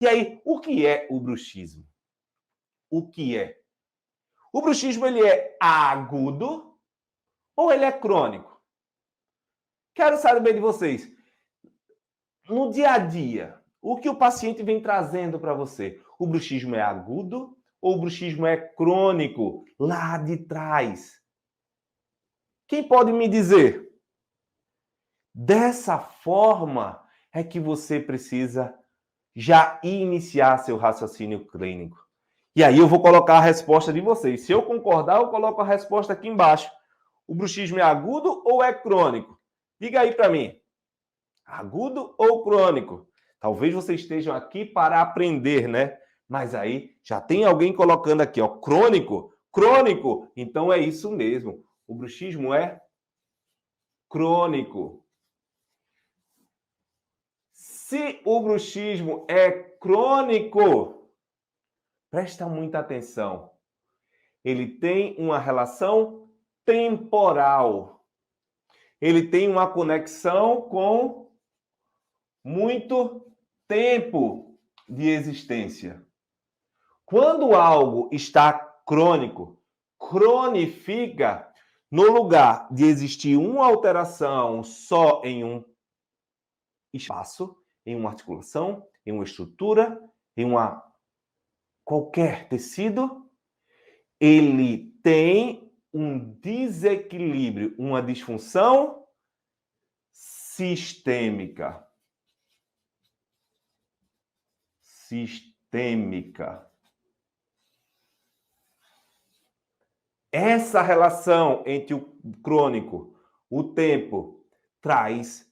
E aí, o que é o bruxismo? O que é? O bruxismo, ele é agudo ou ele é crônico? Quero saber de vocês. No dia a dia, o que o paciente vem trazendo para você? O bruxismo é agudo ou o bruxismo é crônico? Lá de trás. Quem pode me dizer? Dessa forma é que você precisa já iniciar seu raciocínio clínico. E aí eu vou colocar a resposta de vocês. Se eu concordar, eu coloco a resposta aqui embaixo. O bruxismo é agudo ou é crônico? Diga aí para mim. Agudo ou crônico? Talvez vocês estejam aqui para aprender, né? Mas aí já tem alguém colocando aqui, ó, crônico. Crônico. Então é isso mesmo. O bruxismo é crônico. Se o bruxismo é crônico, presta muita atenção. Ele tem uma relação temporal. Ele tem uma conexão com muito tempo de existência. Quando algo está crônico, cronifica, no lugar de existir uma alteração só em um espaço, em uma articulação, em uma estrutura, em qualquer tecido, ele tem um desequilíbrio, uma disfunção sistêmica. Sistêmica. Essa relação entre o crônico, o tempo, traz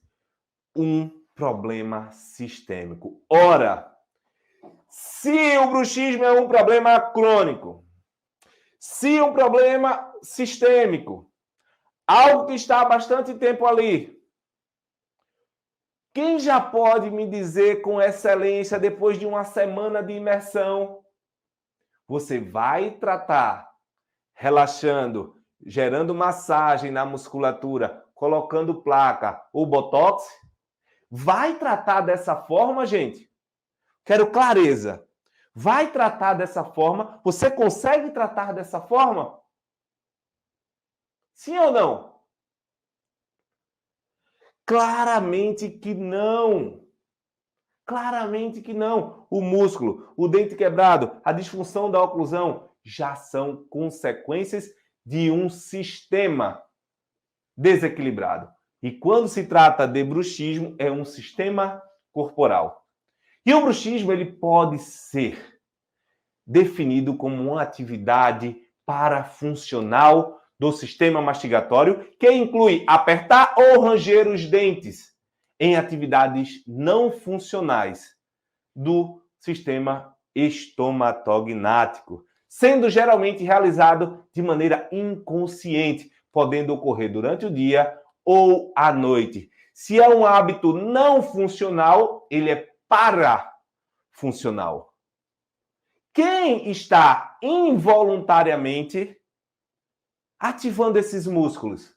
um problema sistêmico. Ora, se o bruxismo é um problema crônico, se um problema sistêmico, algo que está há bastante tempo ali, quem já pode me dizer com excelência, depois de uma semana de imersão, você vai tratar relaxando, gerando massagem na musculatura, colocando placa ou botox? Vai tratar dessa forma, gente? Quero clareza. Vai tratar dessa forma? Você consegue tratar dessa forma? Sim ou não? Claramente que não. Claramente que não. O músculo, o dente quebrado, a disfunção da oclusão já são consequências de um sistema desequilibrado. E quando se trata de bruxismo, é um sistema corporal. E o bruxismo ele pode ser definido como uma atividade parafuncional do sistema mastigatório, que inclui apertar ou ranger os dentes em atividades não funcionais do sistema estomatognático, sendo geralmente realizado de maneira inconsciente, podendo ocorrer durante o dia ou à noite. Se é um hábito não funcional, ele é parafuncional. Quem está involuntariamente ativando esses músculos?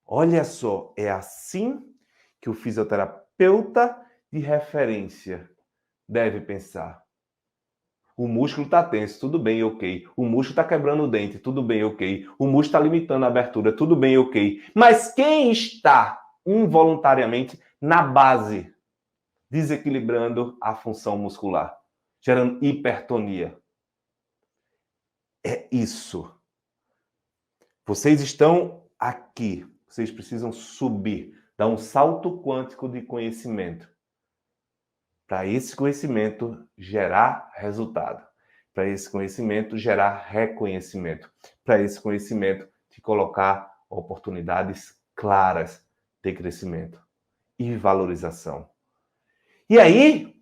Olha só, é assim que o fisioterapeuta de referência deve pensar. O músculo está tenso, tudo bem, ok. O músculo está quebrando o dente, tudo bem, ok. O músculo está limitando a abertura, tudo bem, ok. Mas quem está involuntariamente na base, desequilibrando a função muscular, gerando hipertonia? É isso. Vocês estão aqui, vocês precisam subir, dar um salto quântico de conhecimento. Para esse conhecimento gerar resultado. Para esse conhecimento gerar reconhecimento. Para esse conhecimento te colocar oportunidades claras de crescimento e valorização. E aí,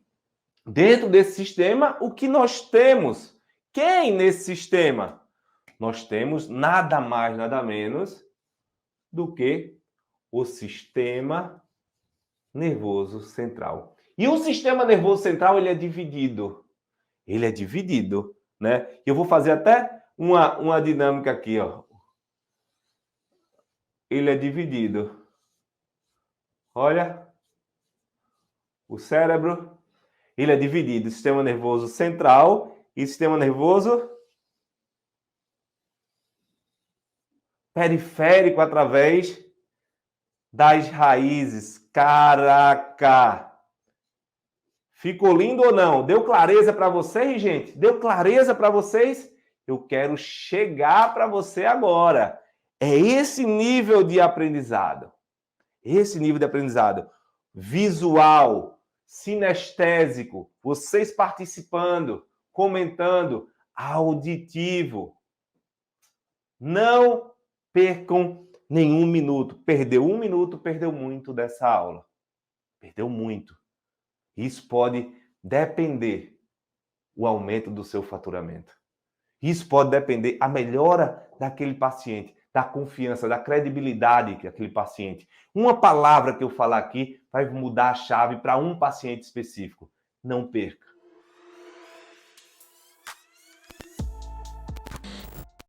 dentro desse sistema, o que nós temos? Quem nesse sistema? Nós temos nada mais, nada menos do que o sistema nervoso central. E o sistema nervoso central, ele é dividido. Ele é dividido, né? Eu vou fazer até uma dinâmica aqui, ó. Ele é dividido. Olha, o cérebro, Ele é dividido em sistema nervoso central e sistema nervoso periférico através das raízes. Caraca! Ficou lindo ou não? Deu clareza para vocês, gente? Deu clareza para vocês? Eu quero chegar para você agora. É esse nível de aprendizado. Esse nível de aprendizado visual, sinestésico, vocês participando, comentando, auditivo. Não percam nenhum minuto. Perdeu um minuto, perdeu muito dessa aula. Perdeu muito. Isso pode depender o aumento do seu faturamento. Isso pode depender a melhora daquele paciente, da confiança, da credibilidade que aquele paciente. Uma palavra que eu falar aqui vai mudar a chave para um paciente específico. Não perca.